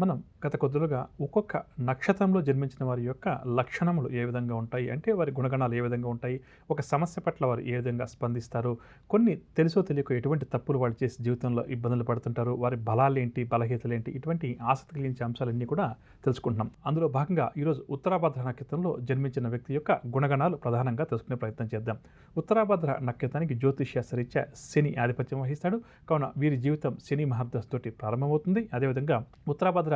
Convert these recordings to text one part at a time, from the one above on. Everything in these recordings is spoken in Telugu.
మనం గత కొద్దిగా ఒక్కొక్క నక్షత్రంలో జన్మించిన వారి యొక్క లక్షణములు ఏ విధంగా ఉంటాయి అంటే వారి గుణగణాలు ఏ విధంగా ఉంటాయి, ఒక సమస్య పట్ల వారు ఏ విధంగా స్పందిస్తారు, కొన్ని తెలుసో తెలియకో ఎటువంటి తప్పులు వాళ్ళు చేసి జీవితంలో ఇబ్బందులు పడుతుంటారు, వారి బలాలేంటి బలహీనతలేంటి, ఇటువంటి ఆసక్తి కలిగించే అంశాలన్నీ కూడా తెలుసుకుంటున్నాం. అందులో భాగంగా ఈరోజు ఉత్తరాభద్ర నక్షత్రంలో జన్మించిన వ్యక్తి యొక్క గుణగణాలు ప్రధానంగా తెలుసుకునే ప్రయత్నం చేద్దాం. ఉత్తరాభద్ర నక్షత్రానికి జ్యోతిష్శాస్త్రరీత్యా శని ఆధిపత్యం వహిస్తాడు. కావున వీరి జీవితం శని మహర్దశతోటి ప్రారంభమవుతుంది. అదేవిధంగా ఉత్తరాభద్ర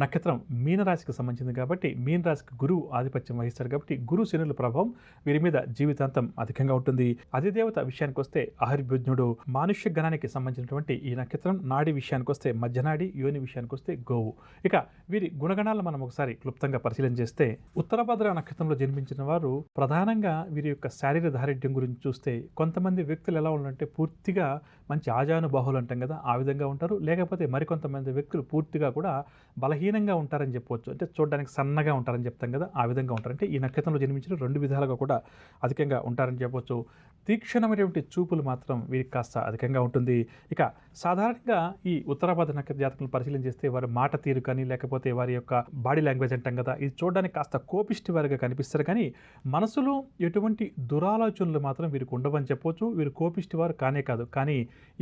నక్షత్రం మీనరాశికి సంబంధించింది కాబట్టి మీనరాశికి గురువు ఆధిపత్యం వహిస్తాడు కాబట్టి గురు శనుల ప్రభావం వీరి మీద జీవితాంతం అధికంగా ఉంటుంది. అధిదేవత విషయానికి వస్తే అహర్భుజ్ఞుడు. మానుష్య గణానికి సంబంధించినటువంటి ఈ నక్షత్రం. నాడి విషయానికి వస్తే మధ్యనాడి, యోని విషయానికి వస్తే గోవు. ఇక వీరి గుణగణాలను మనం ఒకసారి క్లుప్తంగా పరిశీలన చేస్తే ఉత్తరాభద్ర నక్షత్రంలో జన్మించిన వారు ప్రధానంగా వీరి యొక్క శారీరక దారిద్ర్యం గురించి చూస్తే కొంతమంది వ్యక్తులు ఎలా ఉండాలంటే పూర్తిగా మంచి ఆజానుబాహులు అంటాం కదా, ఆ విధంగా ఉంటారు. లేకపోతే మరికొంతమంది వ్యక్తులు పూర్తిగా కూడా బలహీనంగా ఉంటారని చెప్పవచ్చు. అంటే చూడడానికి సన్నగా ఉంటారని చెప్తాం కదా, ఆ విధంగా ఉంటారు. అంటే ఈ నక్షత్రంలో జన్మించిన రెండు విధాలుగా కూడా అధికంగా ఉంటారని చెప్పవచ్చు. తీక్షణమైనటువంటి చూపులు మాత్రం వీరికి కాస్త అధికంగా ఉంటుంది. ఇక సాధారణంగా ఈ ఉత్తరాభద్ర నక్షత్ర జాతకులను పరిశీలన చేస్తే వారి మాట తీరు కానీ లేకపోతే వారి యొక్క బాడీ లాంగ్వేజ్ అంటాం కదా, ఇది చూడడానికి కాస్త కోపిష్టి వారిగా కనిపిస్తారు. కానీ మనసులో ఎటువంటి దురాలోచనలు మాత్రం వీరికి ఉండవని చెప్పవచ్చు. వీరు కోపిష్టి వారు కానే కాదు. కానీ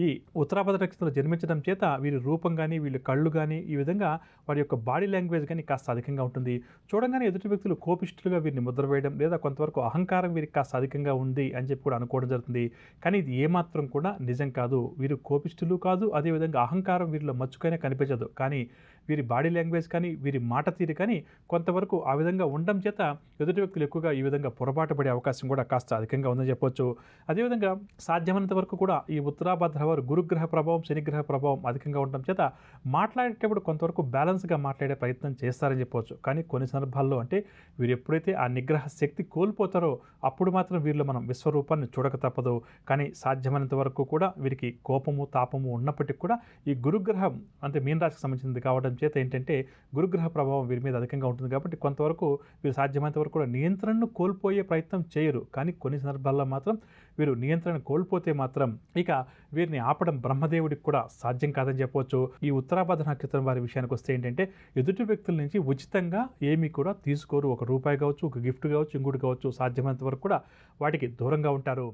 ఈ ఉత్తరాభద్ర నక్షత్రంలో జన్మించడం చేత వీరి రూపం కానీ వీళ్ళ కళ్ళు కానీ ఈ విధంగా వారి యొక్క బాడీ లాంగ్వేజ్ కానీ కాస్త అధికంగా ఉంటుంది. చూడంగానే ఎదుటి వ్యక్తులు కోపిష్టులుగా వీరిని ముద్ర వేయడం లేదా కొంతవరకు అహంకారం వీరికి కాస్త అధికంగా ఉంది అని చెప్పి కూడా అనుకోవడం జరుగుతుంది. కానీ ఇది ఏమాత్రం కూడా నిజం కాదు. వీరు కోపిష్టులు కాదు, అదేవిధంగా అహంకారం వీరిలో మచ్చుకైనా కనిపించదు. కానీ వీరి బాడీ లాంగ్వేజ్ కానీ వీరి మాట తీరు కానీ కొంతవరకు ఆ విధంగా ఉండడం చేత ఎదుటి వ్యక్తులు ఎక్కువగా ఈ విధంగా పొరపాటు పడే అవకాశం కూడా కాస్త అధికంగా ఉందని చెప్పవచ్చు. అదేవిధంగా సాధ్యమైనంత వరకు కూడా ఈ ఉత్తరాభద్ర వారు గురుగ్రహ ప్రభావం శనిగ్రహ ప్రభావం అధికంగా ఉండడం చేత మాట్లాడేటప్పుడు కొంతవరకు బ్యాలెన్స్గా మాట్లాడే ప్రయత్నం చేస్తారని చెప్పవచ్చు. కానీ కొన్ని సందర్భాల్లో అంటే వీరు ఎప్పుడైతే ఆ నిగ్రహ శక్తి కోల్పోతారో అప్పుడు మాత్రం వీరిలో మనం విశ్వరూపాన్ని చూడక తప్పదు. కానీ సాధ్యమైనంత వరకు కూడా వీరికి కోపము తాపము ఉన్నప్పటికీ కూడా ఈ గురుగ్రహం అంటే మీనరాశికి సంబంధించింది కావడం చేత ఏంటంటే గురుగ్రహ ప్రభావం వీరి మీద అధికంగా ఉంటుంది కాబట్టి కొంతవరకు వీరు సాధ్యమైనంత వరకు కూడా నియంత్రణను కోల్పోయే ప్రయత్నం చేయరు. కానీ కొన్ని సందర్భాల్లో మాత్రం వీరు నియంత్రణ కోల్పోతే మాత్రం ఇక వీరిని ఆపడం బ్రహ్మదేవుడికి కూడా సాధ్యం కాదని చెప్పవచ్చు. ఈ ఉత్తరాభద్ర నక్షత్రం వారి విషయానికి వస్తే ఏంటంటే ఎదుటి వ్యక్తుల నుంచి ఉచితంగా ఏమీ కూడా తీసుకోరు. ఒక రూపాయి కావచ్చు, ఒక గిఫ్ట్ కావచ్చు, ఇంకోటి కావచ్చు, సాధ్యమైనంత వరకు కూడా వాటికి దూరంగా ఉంటారు.